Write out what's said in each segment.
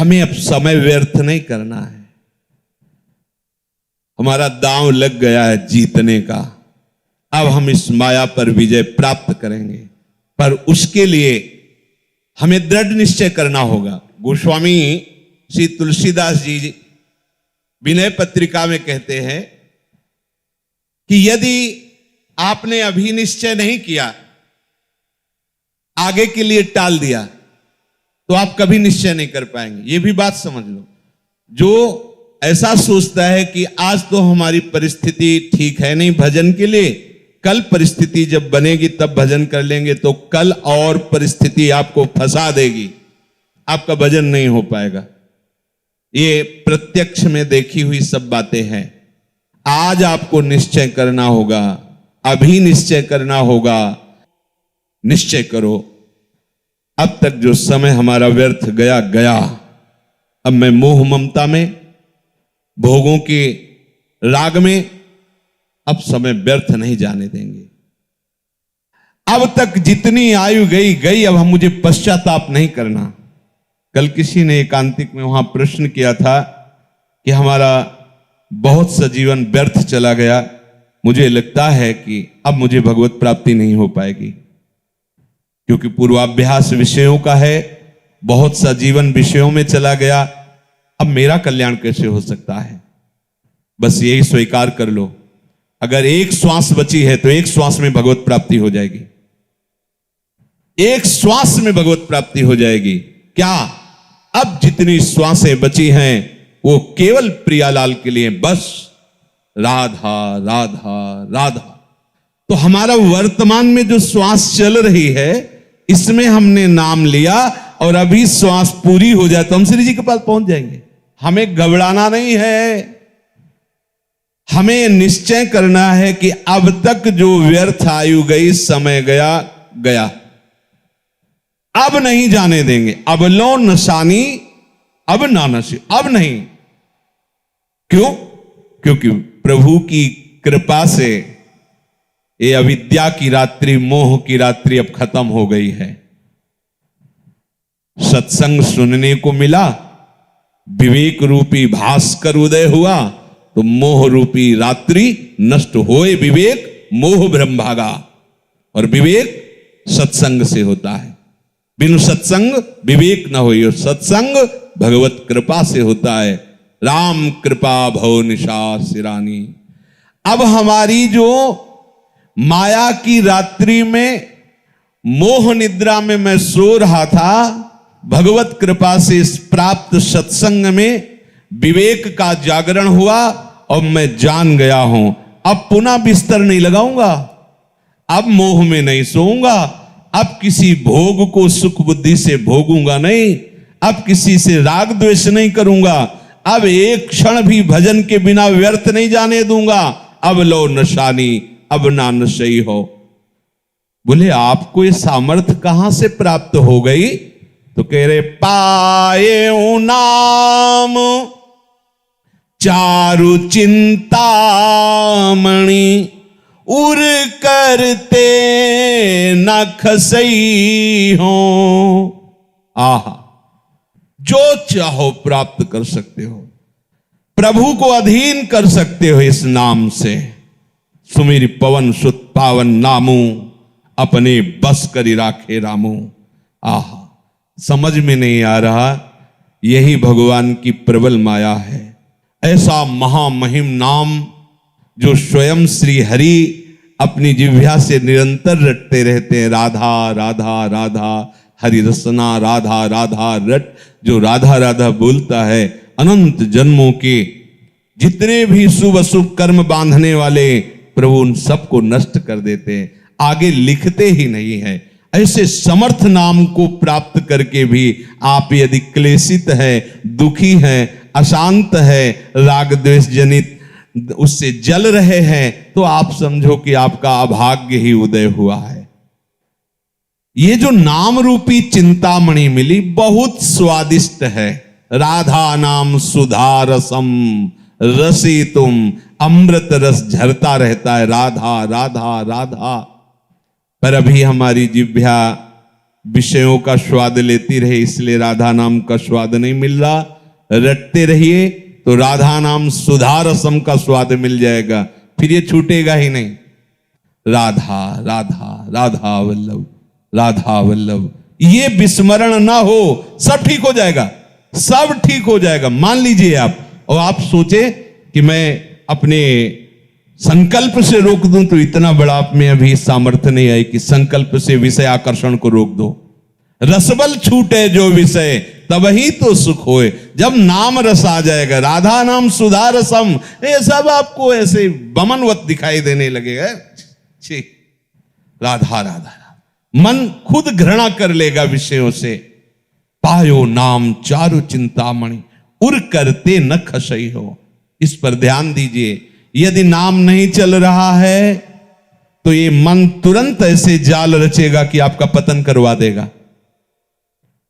हमें अब समय व्यर्थ नहीं करना है। हमारा दांव लग गया है जीतने का। अब हम इस माया पर विजय प्राप्त करेंगे, पर उसके लिए हमें दृढ़ निश्चय करना होगा। गोस्वामी श्री तुलसीदास जी विनय पत्रिका में कहते हैं कि यदि आपने अभी निश्चय नहीं किया, आगे के लिए टाल दिया, तो आप कभी निश्चय नहीं कर पाएंगे। यह भी बात समझ लो। जो ऐसा सोचता है कि आज तो हमारी परिस्थिति ठीक है नहीं भजन के लिए, कल परिस्थिति जब बनेगी तब भजन कर लेंगे, तो कल और परिस्थिति आपको फंसा देगी, आपका भजन नहीं हो पाएगा। ये प्रत्यक्ष में देखी हुई सब बातें हैं। आज आपको निश्चय करना होगा, अभी निश्चय करना होगा। निश्चय करो, अब तक जो समय हमारा व्यर्थ गया गया। अब मैं मोह ममता में, भोगों के राग में अब समय व्यर्थ नहीं जाने देंगे। अब तक जितनी आयु गई गई, अब हम मुझे पश्चाताप नहीं करना। कल किसी ने एकांतिक में वहां प्रश्न किया था कि हमारा बहुत सा जीवन व्यर्थ चला गया, मुझे लगता है कि अब मुझे भगवत प्राप्ति नहीं हो पाएगी, क्योंकि पूर्वाभ्यास विषयों का है, बहुत सा जीवन विषयों में चला गया, अब मेरा कल्याण कैसे हो सकता है। बस यही स्वीकार कर लो, अगर एक श्वास बची है तो एक श्वास में भगवत प्राप्ति हो जाएगी, एक श्वास में भगवत प्राप्ति हो जाएगी। क्या अब जितनी श्वासें बची हैं वो केवल प्रियालाल के लिए, बस राधा राधा राधा। तो हमारा वर्तमान में जो श्वास चल रही है, इसमें हमने नाम लिया और अभी श्वास पूरी हो जाए तो हम श्री जी के पास पहुंच जाएंगे। हमें घबराना नहीं है, हमें निश्चय करना है कि अब तक जो व्यर्थ आयु गई, समय गया गया, अब नहीं जाने देंगे। अब लो नशानी अब ना नशे, अब नहीं। क्यों? क्योंकि प्रभु की कृपा से ये अविद्या की रात्रि, मोह की रात्रि अब खत्म हो गई है। सत्संग सुनने को मिला, विवेक रूपी भास्कर उदय हुआ, तो मोह रूपी रात्रि नष्ट होए विवेक, मोह ब्रह्म भागा। और विवेक सत्संग से होता है, बिनु सत्संग विवेक न होई, और सत्संग भगवत कृपा से होता है। राम कृपा भव निशा सिरानी। अब हमारी जो माया की रात्रि में, मोह निद्रा में मैं सो रहा था, भगवत कृपा से इस प्राप्त सत्संग में विवेक का जागरण हुआ और मैं जान गया हूं। अब पुनः बिस्तर नहीं लगाऊंगा, अब मोह में नहीं सोऊंगा, अब किसी भोग को सुख बुद्धि से भोगूंगा नहीं, अब किसी से राग द्वेष नहीं करूंगा, अब एक क्षण भी भजन के बिना व्यर्थ नहीं जाने दूंगा। अब लो नशानी अब ना नशई हो। बोले आपको ये सामर्थ्य कहां से प्राप्त हो गई? तो कह रहे पाए नाम चारु चिंतामणि, उर करते न खसई हो। आहा, जो चाहो प्राप्त कर सकते हो, प्रभु को अधीन कर सकते हो इस नाम से। सुमेरी पवन सुत पावन नामू, अपने बस करी राखे रामू। आहा, समझ में नहीं आ रहा, यही भगवान की प्रबल माया है। ऐसा महामहिम नाम जो स्वयं श्री हरि अपनी जिह्वा से निरंतर रटते रहते हैं। राधा राधा राधा हरि रसना, राधा राधा रट। जो राधा राधा बोलता है, अनंत जन्मों के जितने भी शुभ अशुभ कर्म बांधने वाले प्रभु उन सबको नष्ट कर देते हैं, आगे लिखते ही नहीं है। ऐसे समर्थ नाम को प्राप्त करके भी आप यदि क्लेशित है, दुखी है, अशांत है, राग द्वेष जनित उससे जल रहे हैं, तो आप समझो कि आपका अभाग्य ही उदय हुआ है। ये जो नाम रूपी चिंतामणि मिली बहुत स्वादिष्ट है। राधा नाम सुधा रसम रसी तुम, अमृत रस झरता रहता है। राधा राधा राधा। पर अभी हमारी जिह्वा विषयों का स्वाद लेती रहे, इसलिए राधा नाम का स्वाद नहीं मिल रहा। रटते रहिए तो राधा नाम सुधा रसम का स्वाद मिल जाएगा, फिर ये छूटेगा ही नहीं। राधा राधा राधा वल्लभ, राधा वल्लभ, ये विस्मरण ना हो, सब ठीक हो जाएगा, सब ठीक हो जाएगा। मान लीजिए आप, और आप सोचे कि मैं अपने संकल्प से रोक दूं, तो इतना बड़ा आप में अभी सामर्थ्य नहीं है कि संकल्प से विषय आकर्षण को रोक दो। रसबल छूटे जो विषय, तब ही तो सुख होए। जब नाम रस आ जाएगा, राधा नाम सुधा रसम, ये सब आपको ऐसे बमनवत दिखाई देने लगेगा। राधा राधा, मन खुद घृणा कर लेगा विषयों से। पायो नाम चारु चिंतामणि, उर करते न खसई हो। इस पर ध्यान दीजिए, यदि नाम नहीं चल रहा है तो ये मन तुरंत ऐसे जाल रचेगा कि आपका पतन करवा देगा,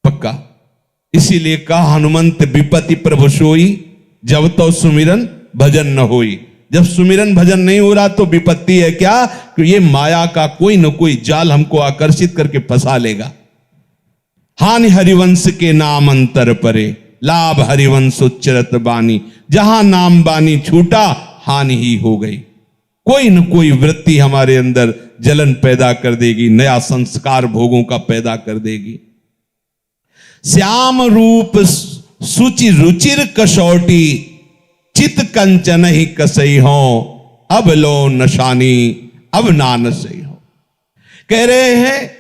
पक्का। इसीलिए कहा हनुमंत विपत्ति प्रभु सोई, जब तो सुमिरन भजन न होई। जब सुमिरन भजन नहीं हो रहा तो विपत्ति है क्या, कि ये माया का कोई न कोई जाल हमको आकर्षित करके फंसा लेगा। हानि हरिवंश के नाम अंतर परे, लाभ हरिवंश उच्चरत बानी। जहां नाम बानी छूटा, हानि ही हो गई। कोई न कोई वृत्ति हमारे अंदर जलन पैदा कर देगी, नया संस्कार भोगों का पैदा कर देगी। श्याम रूप सुचि रुचिर कसौटी, चित कंचन ही कसई हो। अब लो नशानी, अब ना नसई हो। कह रहे हैं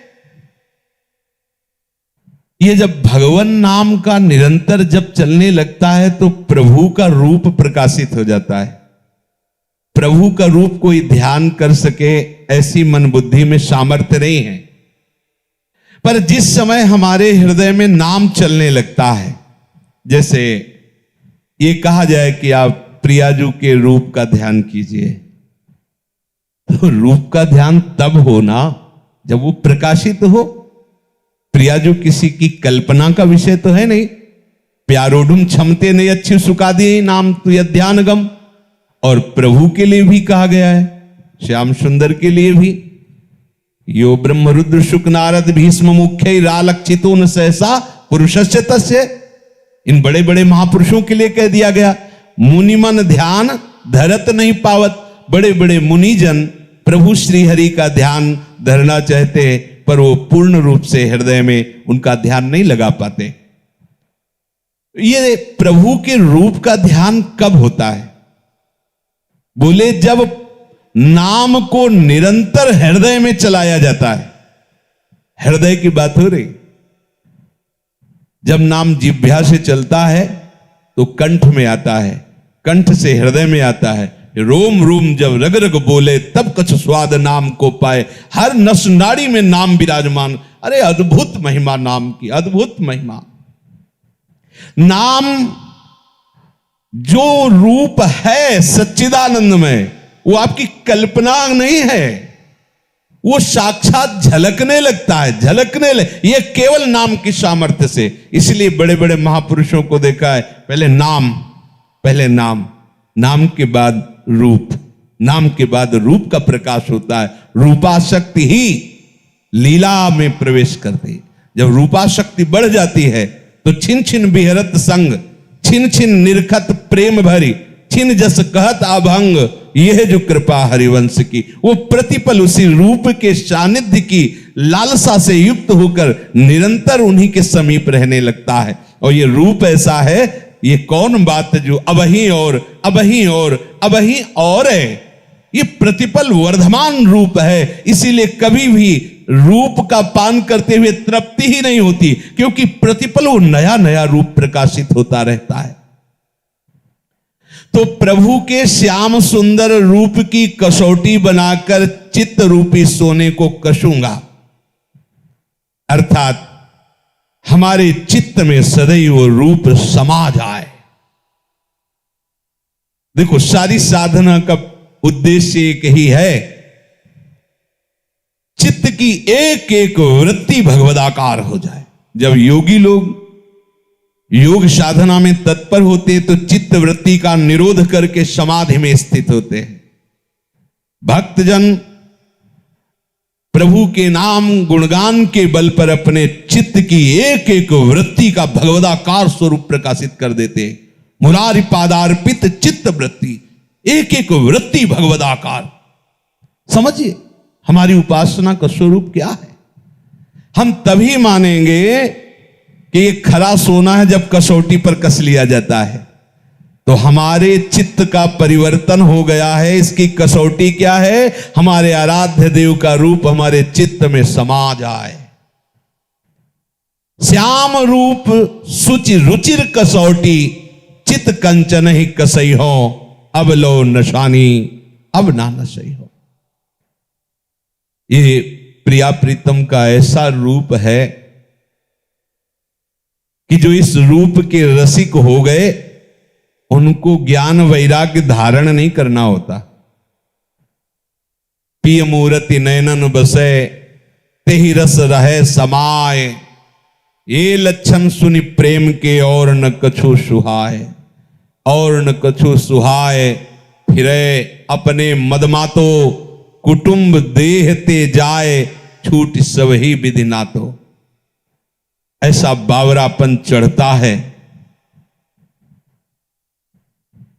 ये जब भगवान नाम का निरंतर जब चलने लगता है तो प्रभु का रूप प्रकाशित हो जाता है। प्रभु का रूप कोई ध्यान कर सके ऐसी मन बुद्धि में सामर्थ्य नहीं है, पर जिस समय हमारे हृदय में नाम चलने लगता है, जैसे ये कहा जाए कि आप प्रियाजू के रूप का ध्यान कीजिए, तो रूप का ध्यान तब होना जब वो प्रकाशित हो। प्रियाजू किसी की कल्पना का विषय तो है नहीं। प्यारोडुम क्षमते नहीं अच्छी सुखा दिए नाम तु ध्यान गम। और प्रभु के लिए भी कहा गया है, श्याम सुंदर के लिए भी, यो ब्रह्म रुद्र शुक नारद भीष्म मुख्य रालक्षितो न सहसा पुरुषस्य तस्य। इन बड़े बड़े महापुरुषों के लिए कह दिया गया। मुनिमन ध्यान धरत नहीं पावत। बड़े बड़े मुनिजन प्रभु श्री हरि का ध्यान धरना चाहते, पर वो पूर्ण रूप से हृदय में उनका ध्यान नहीं लगा पाते। ये प्रभु के रूप का ध्यान कब होता है? बोले जब नाम को निरंतर हृदय में चलाया जाता है। हृदय की बात हो रही। जब नाम जिह्वा से चलता है तो कंठ में आता है, कंठ से हृदय में आता है। रोम रोम जब रग रग बोले, तब कछ स्वाद नाम को पाए। हर नस नाड़ी में नाम विराजमान। अरे अद्भुत महिमा नाम की, अद्भुत महिमा। नाम जो रूप है सच्चिदानंद में, वो आपकी कल्पना नहीं है, वो साक्षात झलकने लगता है, झलकने ये केवल नाम की सामर्थ्य से। इसलिए बड़े बड़े महापुरुषों को देखा है, पहले नाम, पहले नाम, नाम के बाद रूप, नाम के बाद रूप का प्रकाश होता है। रूपाशक्ति ही लीला में प्रवेश करती। जब रूपाशक्ति बढ़ जाती है तो छिन छिन बिहरत संग, छिन छिन निरखत प्रेम भरी, छिन जस कहत अभंग। यह जो कृपा हरिवंश की, वो प्रतिपल उसी रूप के सानिध्य की लालसा से युक्त होकर निरंतर उन्हीं के समीप रहने लगता है। और ये रूप ऐसा है, ये कौन बात जो अबही और अबही और अबही और है, ये प्रतिपल वर्धमान रूप है। इसीलिए कभी भी रूप का पान करते हुए तृप्ति ही नहीं होती, क्योंकि प्रतिपल वो नया नया रूप प्रकाशित होता रहता है। तो प्रभु के श्याम सुंदर रूप की कसौटी बनाकर चित्त रूपी सोने को कसूंगा, अर्थात हमारे चित्त में सदैव वो रूप समा जाए। देखो, सारी साधना का उद्देश्य एक ही है, चित्त की एक एक वृत्ति भगवदाकार हो जाए। जब योगी लोग योग साधना में तत्पर होते तो चित्त वृत्ति का निरोध करके समाधि में स्थित होते हैं। भक्तजन प्रभु के नाम गुणगान के बल पर अपने चित्त की एक एक वृत्ति का भगवदाकार स्वरूप प्रकाशित कर देते। मुरारी पादार्पित चित्त वृत्ति, एक एक वृत्ति भगवदाकार। समझिए हमारी उपासना का स्वरूप क्या है। हम तभी मानेंगे कि ये खरा सोना है जब कसौटी पर कस लिया जाता है, तो हमारे चित्त का परिवर्तन हो गया है। इसकी कसौटी क्या है? हमारे आराध्य देव का रूप हमारे चित्त में समा जाए। श्याम रूप सुचि रुचिर कसौटी, चित कंचन ही कसई हो, अब लो नशानी अब ना नशई हो। ये प्रिया प्रीतम का ऐसा रूप है कि जो इस रूप के रसिक हो गए उनको ज्ञान वैराग्य धारण नहीं करना होता। पिय मूर्ति नयनन बसे तेहि रस रहे समाए, ये लक्षण सुनि प्रेम के और न कछु सुहाए, और न कछु सुहाए। फिरे अपने मदमातो कुटुंब देह ते जाए, छूट सब ही विधि नातो। ऐसा बावरापन चढ़ता है।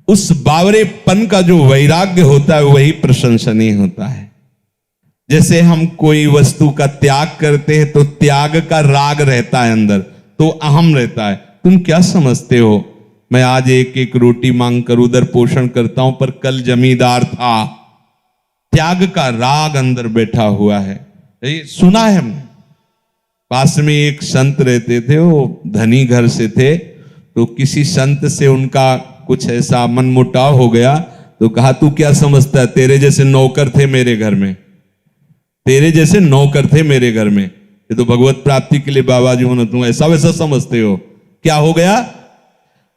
उस बावरेपन का जो वैराग्य होता है वही प्रशंसनीय होता है। जैसे हम कोई वस्तु का त्याग करते हैं तो त्याग का राग रहता है अंदर, तो अहम रहता है। तुम क्या समझते हो, मैं आज एक एक रोटी मांग कर उधर पोषण करता हूं, पर कल जमींदार था। त्याग का राग अंदर बैठा हुआ है। ये सुना है हमने। पास में एक संत रहते थे, वो धनी घर से थे, तो किसी संत से उनका कुछ ऐसा मनमुटाव हो गया, तो कहा तू क्या समझता है, तेरे जैसे नौकर थे मेरे घर में, तेरे जैसे नौकर थे मेरे घर में, ये तो भगवत प्राप्ति के लिए बाबा जी होना, तुम ऐसा वैसा समझते हो। क्या हो गया?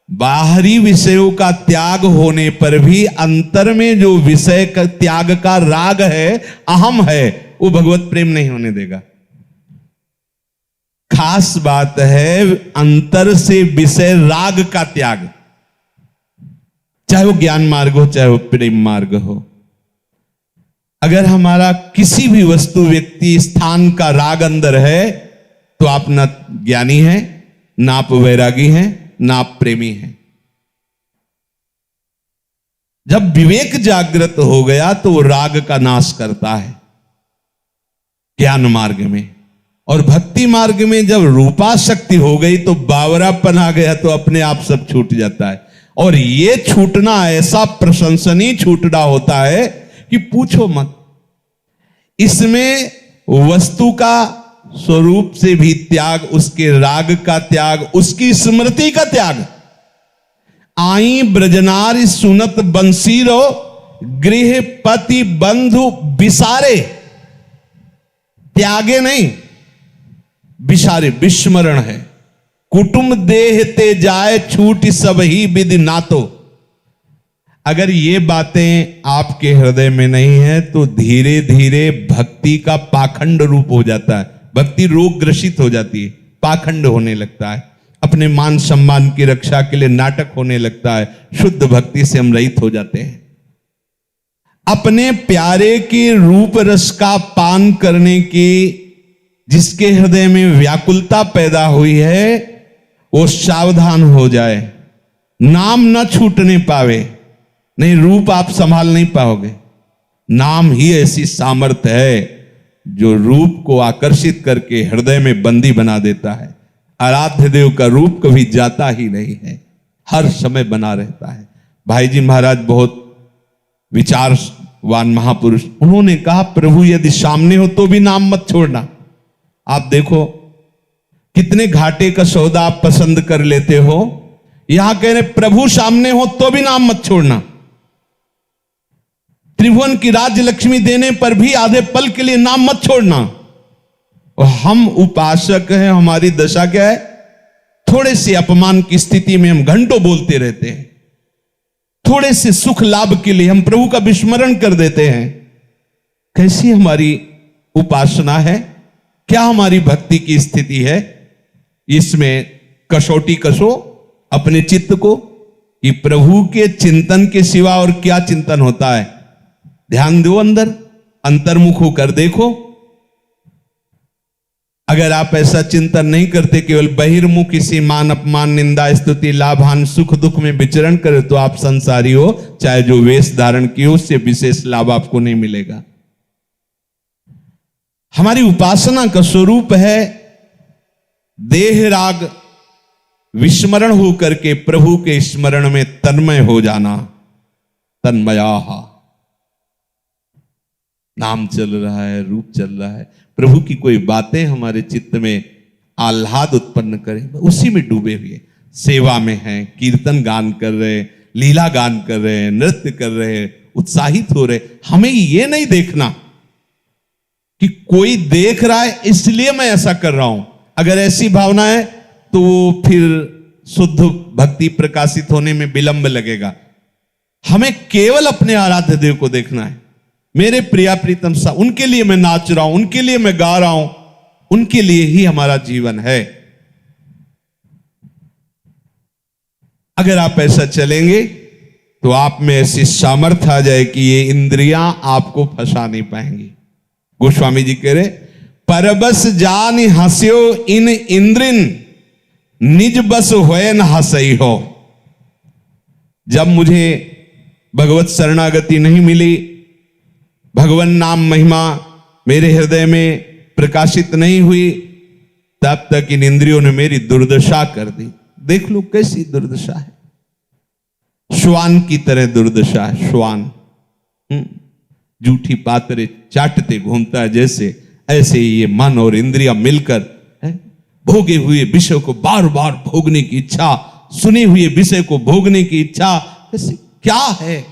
बाहरी विषयों का त्याग होने पर भी अंतर में जो विषय का त्याग का राग है, अहम है, वो भगवत प्रेम नहीं होने देगा। खास बात है अंतर से विषय राग का त्याग, चाहे वो ज्ञान मार्ग हो चाहे वो प्रेम मार्ग हो। अगर हमारा किसी भी वस्तु व्यक्ति स्थान का राग अंदर है तो आप ना ज्ञानी हैं, ना आप वैरागी हैं, ना आप प्रेमी हैं। जब विवेक जागृत हो गया तो वो राग का नाश करता है ज्ञान मार्ग में। और भक्ति मार्ग में जब रूपाशक्ति हो गई तो बावरापन आ गया, तो अपने आप सब छूट जाता है। और ये छूटना ऐसा प्रशंसनीय छूटना होता है कि पूछो मत। इसमें वस्तु का स्वरूप से भी त्याग, उसके राग का त्याग, उसकी स्मृति का त्याग। आई ब्रजनारी सुनत बंसीरो, गृह पति बंधु बिसारे, त्यागे नहीं, बिसारे, विस्मरण है। कुटुंब देह ते जाए, छूट सब ही विधि नातो। अगर ये बातें आपके हृदय में नहीं है तो धीरे धीरे भक्ति का पाखंड रूप हो जाता है, भक्ति रोग ग्रसित हो जाती है, पाखंड होने लगता है, अपने मान सम्मान की रक्षा के लिए नाटक होने लगता है। शुद्ध भक्ति से हम रहित हो जाते हैं। अपने प्यारे के रूप रस का पान करने की जिसके हृदय में व्याकुलता पैदा हुई है वो सावधान हो जाए, नाम न छूटने पावे। नहीं, रूप आप संभाल नहीं पाओगे। नाम ही ऐसी सामर्थ्य है जो रूप को आकर्षित करके हृदय में बंदी बना देता है। आराध्य देव का रूप कभी जाता ही नहीं है, हर समय बना रहता है। भाई जी महाराज बहुत विचारवान महापुरुष, उन्होंने कहा प्रभु यदि सामने हो तो भी नाम मत छोड़ना। आप देखो कितने घाटे का सौदा आप पसंद कर लेते हो। यहां कह रहे प्रभु सामने हो तो भी नाम मत छोड़ना। त्रिभुवन की राज्य लक्ष्मी देने पर भी आधे पल के लिए नाम मत छोड़ना। और हम उपासक हैं, हमारी दशा क्या है? थोड़े से अपमान की स्थिति में हम घंटों बोलते रहते हैं, थोड़े से सुख लाभ के लिए हम प्रभु का विस्मरण कर देते हैं। कैसी हमारी उपासना है? क्या हमारी भक्ति की स्थिति है? इसमें कसौटी कसो अपने चित्त को कि प्रभु के चिंतन के सिवा और क्या चिंतन होता है। ध्यान दो, अंदर अंतर्मुख होकर देखो अगर आप ऐसा चिंतन नहीं करते, केवल बहिर्मुख किसी मान अपमान निंदा स्तुति लाभान सुख दुख में विचरण करे, तो आप संसारी हो, चाहे जो वेश धारण किए उससे विशेष लाभ आपको नहीं मिलेगा। हमारी उपासना का स्वरूप है देह राग विस्मरण हो करके प्रभु के स्मरण में तन्मय हो जाना। तन्मया नाम चल रहा है, रूप चल रहा है, प्रभु की कोई बातें हमारे चित्त में आह्लाद उत्पन्न करें, उसी में डूबे हुए सेवा में हैं, कीर्तन गान कर रहे, लीला गान कर रहे, नृत्य कर रहे, उत्साहित हो रहे। हमें ये नहीं देखना कि कोई देख रहा है इसलिए मैं ऐसा कर रहा हूं। अगर ऐसी भावना है तो फिर शुद्ध भक्ति प्रकाशित होने में विलंब लगेगा। हमें केवल अपने आराध्य देव को देखना है। मेरे प्रिया प्रीतम सा, उनके लिए मैं नाच रहा हूं, उनके लिए मैं गा रहा हूं, उनके लिए ही हमारा जीवन है। अगर आप ऐसा चलेंगे तो आप में ऐसी सामर्थ्य आ जाए कि ये इंद्रियां आपको फंसा नहीं पाएंगी। गोस्वामी जी कह रहे, परबस जान हंस्यो इन इंद्रिन निज बस होए न हंसई हो। जब मुझे भगवत शरणागति नहीं मिली, भगवान नाम महिमा मेरे हृदय में प्रकाशित नहीं हुई, तब तक इन इंद्रियों ने मेरी दुर्दशा कर दी। देख लो कैसी दुर्दशा है, श्वान की तरह दुर्दशा है। श्वान जूठी पातरे चाटते घूमता है जैसे, ऐसे ही ये मन और इंद्रियां मिलकर भोगे हुए विषय को बार बार भोगने की इच्छा, सुने हुए विषय को भोगने की इच्छा। ऐसे क्या है,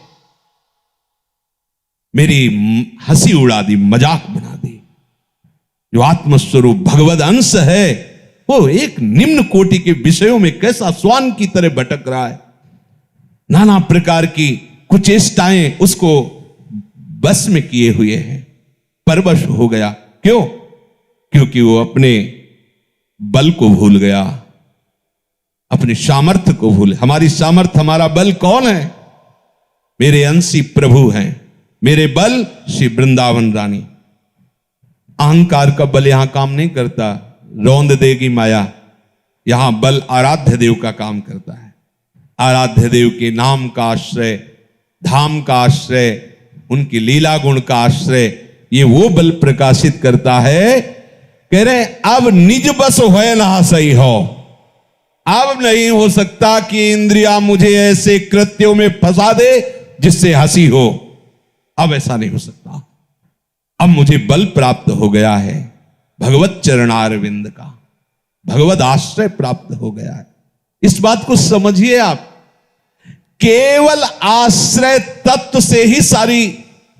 मेरी हंसी उड़ा दी, मजाक बना दी। जो आत्मस्वरूप भगवद अंश है वो एक निम्न कोटि के विषयों में कैसा श्वान की तरह भटक रहा है। नाना प्रकार की कुचेष्टाएं उसको बस में किए हुए हैं, परवश हो गया। क्यों? क्योंकि वो अपने बल को भूल गया, अपनी सामर्थ्य को भूल। हमारी सामर्थ्य, हमारा बल कौन है? मेरे अंशी प्रभु हैं, मेरे बल श्री वृंदावन रानी। अहंकार का बल यहां काम नहीं करता, रौंद देगी माया। यहां बल आराध्य देव का काम करता है। आराध्य देव के नाम का आश्रय, धाम का आश्रय, उनकी लीला गुण का आश्रय, ये वो बल प्रकाशित करता है। कह रहे अब निज बस होए ना सही हो। अब नहीं हो सकता कि इंद्रिया मुझे ऐसे कृत्यों में फंसा दे जिससे हंसी हो। अब ऐसा नहीं हो सकता। अब मुझे बल प्राप्त हो गया है, भगवत चरणारविंद का, भगवत आश्रय प्राप्त हो गया है। इस बात को समझिए आप। केवल आश्रय तत्व से ही सारी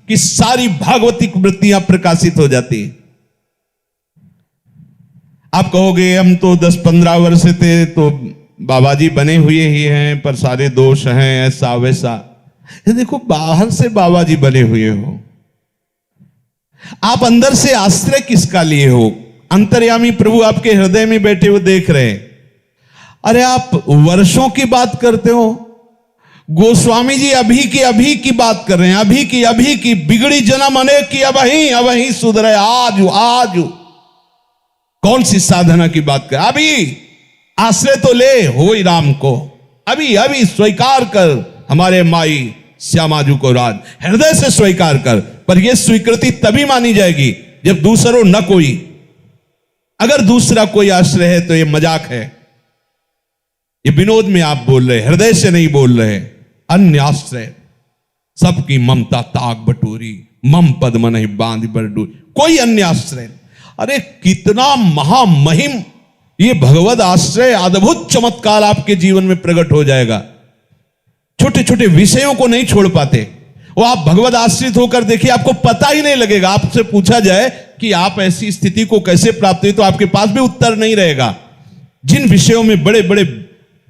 की सारी भागवतिक वृत्तियां प्रकाशित हो जाती है। आप कहोगे हम तो 10-15 वर्ष से थे तो बाबा जी बने हुए ही हैं, पर सारे दोष हैं, ऐसा वैसा। देखो, बाहर से बाबा जी बने हुए हो, आप अंदर से आश्रय किसका लिए हो? अंतर्यामी प्रभु आपके हृदय में बैठे हुए देख रहे हैं। अरे आप वर्षों की बात करते हो, गोस्वामी जी अभी की बात कर रहे हैं। अभी की बिगड़ी जन्म अनेक की, अब ही सुधरे आज। कौन सी साधना की बात कर? अभी आश्रय तो ले हो ही राम को, अभी स्वीकार कर हमारे माई श्यामाजू को राज, हृदय से स्वीकार कर। पर यह स्वीकृति तभी मानी जाएगी जब दूसरों न कोई। अगर दूसरा कोई आश्रय है तो यह मजाक है, ये विनोद में आप बोल रहे, हृदय से नहीं बोल रहे। अन्य आश्रय सबकी ममता ताक बटोरी, मम पद्म नहीं बांध बरडू, कोई अन्य आश्रय। अरे कितना महामहिम ये भगवत आश्रय, अद्भुत चमत्कार आपके जीवन में प्रकट हो जाएगा। छोटे छोटे विषयों को नहीं छोड़ पाते वो। आप भगवत आश्रित होकर देखिए, आपको पता ही नहीं लगेगा। आपसे पूछा जाए कि आप ऐसी स्थिति को कैसे प्राप्त हुई, तो आपके पास भी उत्तर नहीं रहेगा। जिन विषयों में बड़े बड़े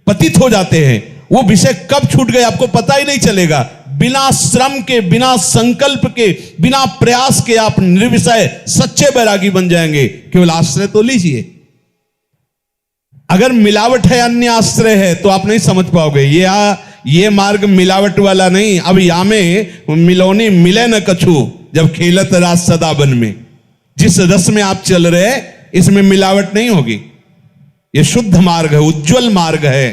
पतित हो जाते हैं, वो विषय कब छूट गए आपको पता ही नहीं चलेगा। बिना श्रम के, बिना संकल्प के, बिना प्रयास के आप निर्विषय सच्चे बैरागी बन जाएंगे। केवल आश्रय तो लीजिए। अगर मिलावट है, अन्य आश्रय है, तो आप नहीं समझ पाओगे। ये मार्ग मिलावट वाला नहीं। अब या में मिलौनी मिले न कछु, जब खेलत रास सदा बन में। जिस रस में आप चल रहे इसमें मिलावट नहीं होगी। ये शुद्ध मार्ग है, उज्जवल मार्ग है,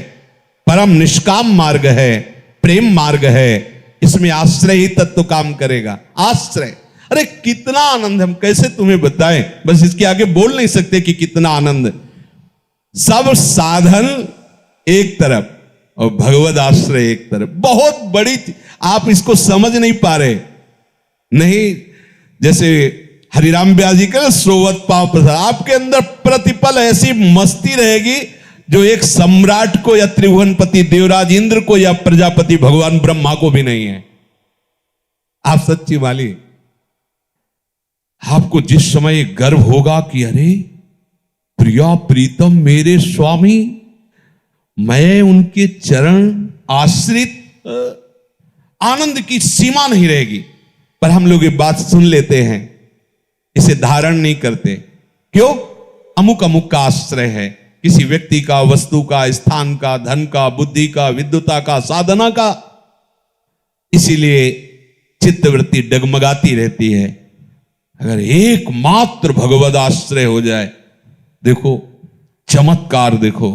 परम निष्काम मार्ग है, प्रेम मार्ग है। इसमें आश्रय ही तत्व काम करेगा। आश्रय, अरे कितना आनंद, हम कैसे तुम्हें बताएं, बस इसके आगे बोल नहीं सकते कि कितना आनंद। सब साधन एक तरफ और भगवद आश्रय एक तरफ, बहुत बड़ी, आप इसको समझ नहीं पा रहे। नहीं, जैसे हरिराम व्यास जी का सोवत पाव प्रसाद, आपके अंदर प्रतिपल ऐसी मस्ती रहेगी जो एक सम्राट को या त्रिभुवनपति देवराज इंद्र को या प्रजापति भगवान ब्रह्मा को भी नहीं है। आप सच्ची वाली, आपको जिस समय गर्व होगा कि अरे प्रिया प्रीतम मेरे स्वामी, मैं उनके चरण आश्रित, आनंद की सीमा नहीं रहेगी। पर हम लोग ये बात सुन लेते हैं, इसे धारण नहीं करते। क्यों? अमुक अमुक का आश्रय है, किसी व्यक्ति का, वस्तु का, स्थान का, धन का, बुद्धि का, विद्वता का, साधना का। इसीलिए चित्तवृत्ति डगमगाती रहती है। अगर एकमात्र भगवद आश्रय हो जाए, देखो चमत्कार, देखो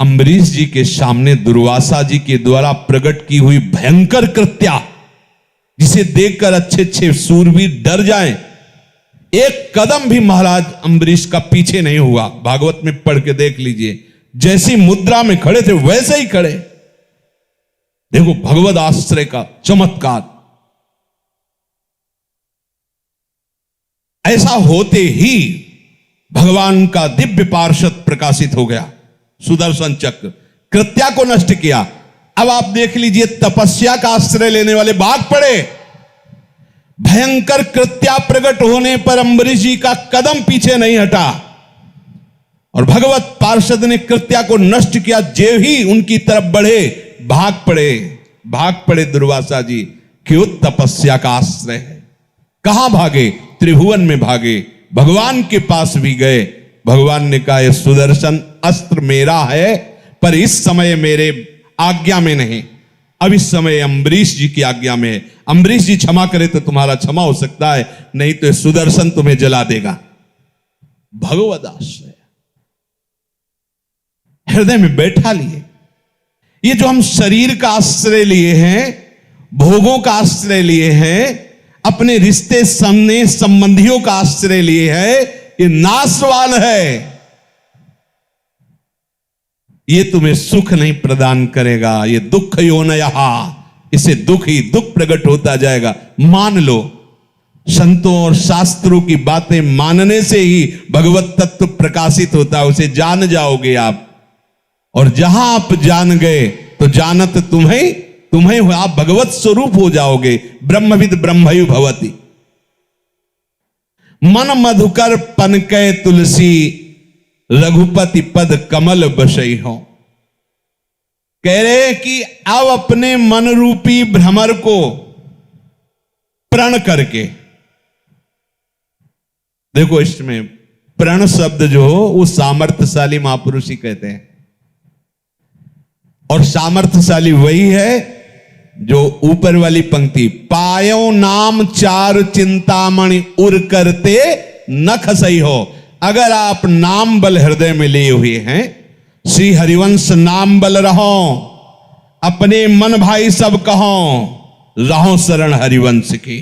अम्बरीश जी के सामने दुर्वासा जी के द्वारा प्रकट की हुई भयंकर कृत्या, जिसे देखकर अच्छे अच्छे सूरवीर डर जाएं, एक कदम भी महाराज अम्बरीश का पीछे नहीं हुआ। भागवत में पढ़ के देख लीजिए, जैसी मुद्रा में खड़े थे वैसे ही खड़े। देखो भगवद आश्रय का चमत्कार। ऐसा होते ही भगवान का दिव्य पार्षद प्रकाशित हो गया, सुदर्शन चक्र, कृत्या को नष्ट किया। अब आप देख लीजिए, तपस्या का आश्रय लेने वाले भाग पड़े। भयंकर कृत्या प्रकट होने पर अम्बरीश जी का कदम पीछे नहीं हटा और भगवत पार्षद ने कृत्या को नष्ट किया। जे ही उनकी तरफ बढ़े, भाग पड़े दुर्वासा जी। क्यों? तपस्या का आश्रय है। कहां भागे? त्रिभुवन में भागे, भगवान के पास भी गए। भगवान ने कहा, यह सुदर्शन अस्त्र मेरा है, पर इस समय मेरे आज्ञा में नहीं, अब इस समय अम्बरीश जी की आज्ञा में है। अम्बरीश जी क्षमा करे तो तुम्हारा क्षमा हो सकता है, नहीं तो सुदर्शन तुम्हें जला देगा। भगवद आश्रय हृदय में बैठा लिए। ये जो हम शरीर का आश्रय लिए हैं, भोगों का आश्रय लिए हैं, अपने रिश्ते सामने संबंधियों का आश्रय लिए हैं, ये नाशवान है। ये तुम्हें सुख नहीं प्रदान करेगा, ये दुख योनयः, इसे दुख ही दुख प्रकट होता जाएगा। मान लो, संतों और शास्त्रों की बातें मानने से ही भगवत तत्व प्रकाशित होता है, उसे जान जाओगे आप। और जहां आप जान गए तो जानत तुम्हें हो, आप भगवत स्वरूप हो जाओगे। ब्रह्मविद ब्रह्मयु भवति। मन मधुकर पनकै तुलसी, रघुपति पद कमल बसई हो। कह रहे कि अब अपने मन रूपी भ्रमर को प्रण करके, देखो इसमें प्रण शब्द जो हो वो सामर्थ्यशाली महापुरुष ही कहते हैं, और सामर्थ्यशाली वही है जो ऊपर वाली पंक्ति, पायो नाम चार चिंतामणि उर करते न खसई हो। अगर आप नाम बल हृदय में लिए हुए हैं, श्री हरिवंश नाम बल रहो, अपने मन भाई सब कहो, रहो शरण हरिवंश की।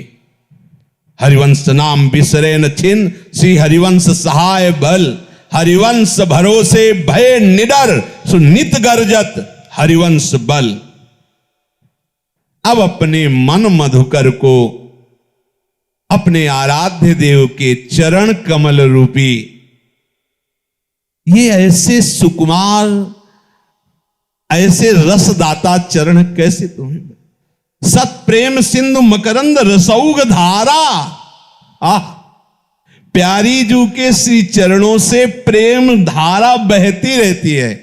हरिवंश नाम बिसरे न छिन, श्री हरिवंश सहाय बल। हरिवंश भरोसे भय निडर, सुनित गर्जत हरिवंश बल। अब अपने मन मधुकर को अपने आराध्य देव के चरण कमल रूपी, ये ऐसे सुकुमार, ऐसे रसदाता चरण कैसे तुम्हें, सत प्रेम सिंधु मकरंद रसौग धारा। प्यारी जू के श्री चरणों से प्रेम धारा बहती रहती है।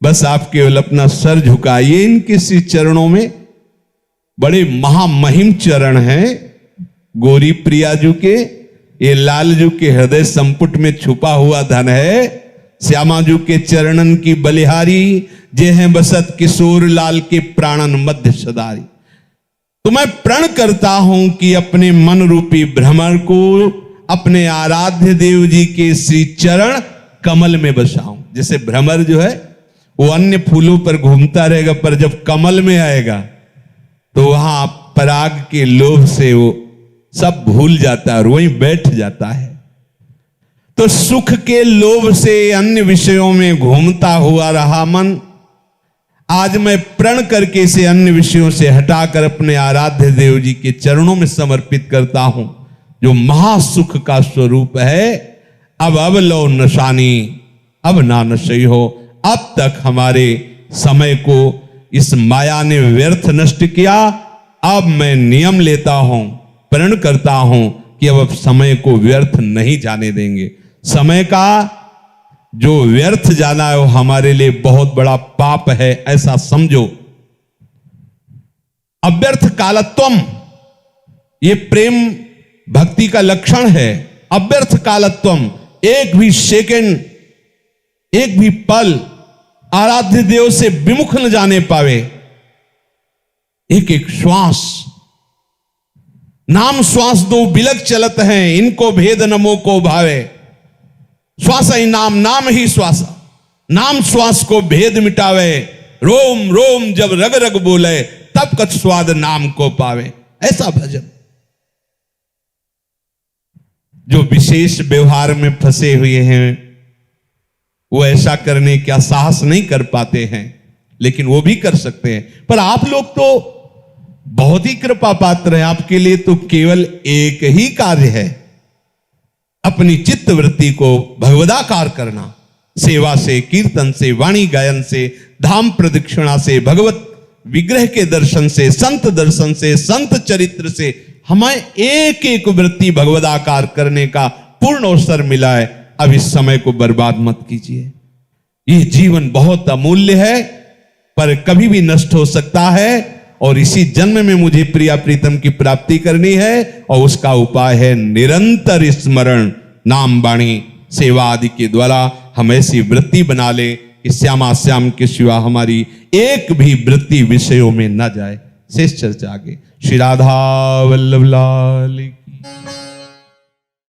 बस आप केवल अपना सर झुकाइए इनके श्री चरणों में। बड़े महामहिम चरण हैं गौरी प्रिया जू के। ये लाल जू के हृदय संपुट में छुपा हुआ धन है। श्यामा जू के चरणन की बलिहारी, जे हैं बसत किशोर लाल के प्राणन मध्य सदारी। तो मैं प्रण करता हूं कि अपने मन रूपी भ्रमर को अपने आराध्य देव जी के श्री चरण कमल में बसाऊं। जैसे भ्रमर जो है वो अन्य फूलों पर घूमता रहेगा, पर जब कमल में आएगा तो वहां पराग के लोभ से वो सब भूल जाता है और वहीं बैठ जाता है। तो सुख के लोभ से अन्य विषयों में घूमता हुआ रहा मन, आज मैं प्रण करके इसे अन्य विषयों से हटाकर अपने आराध्य देव जी के चरणों में समर्पित करता हूं, जो महासुख का स्वरूप है। अब लो नशानी, अब ना नशई हो। अब तक हमारे समय को इस माया ने व्यर्थ नष्ट किया। अब मैं नियम लेता हूं, प्रण करता हूं कि अब समय को व्यर्थ नहीं जाने देंगे। समय का जो व्यर्थ जाना है वो हमारे लिए बहुत बड़ा पाप है, ऐसा समझो। अव्यर्थ कालत्वम, ये प्रेम भक्ति का लक्षण है। अव्यर्थ कालत्वम, एक भी सेकंड, एक भी पल आराध्य देव से विमुख न जाने पावे। एक एक श्वास, नाम श्वास दो बिलक चलत हैं, इनको भेद नमो को भावे। श्वास ही नाम, नाम ही श्वास, नाम श्वास को भेद मिटावे। रोम रोम जब रग रग बोले, तब कछ स्वाद नाम को पावे। ऐसा भजन। जो विशेष व्यवहार में फंसे हुए हैं वो ऐसा करने का साहस नहीं कर पाते हैं, लेकिन वो भी कर सकते हैं। पर आप लोग तो बहुत ही कृपा पात्र हैं। आपके लिए तो केवल एक ही कार्य है, अपनी चित्त वृत्ति को भगवदाकार करना। सेवा से, कीर्तन से, वाणी गायन से, धाम प्रदक्षिणा से, भगवत विग्रह के दर्शन से, संत दर्शन से, संत चरित्र से हमें एक एक वृत्ति भगवदाकार करने का पूर्ण अवसर मिला है। अब इस समय को बर्बाद मत कीजिए। ये जीवन बहुत अमूल्य है, पर कभी भी नष्ट हो सकता है, और इसी जन्म में मुझे प्रिया प्रीतम की प्राप्ति करनी है, और उसका उपाय है निरंतर स्मरण, नाम वाणी सेवा आदि के द्वारा हम ऐसी वृत्ति बना ले कि श्यामा श्याम के सिवा हमारी एक भी वृत्ति विषयों में न जाए। शेष चर्चा आगे। श्री राधा वल्लभ लाल की।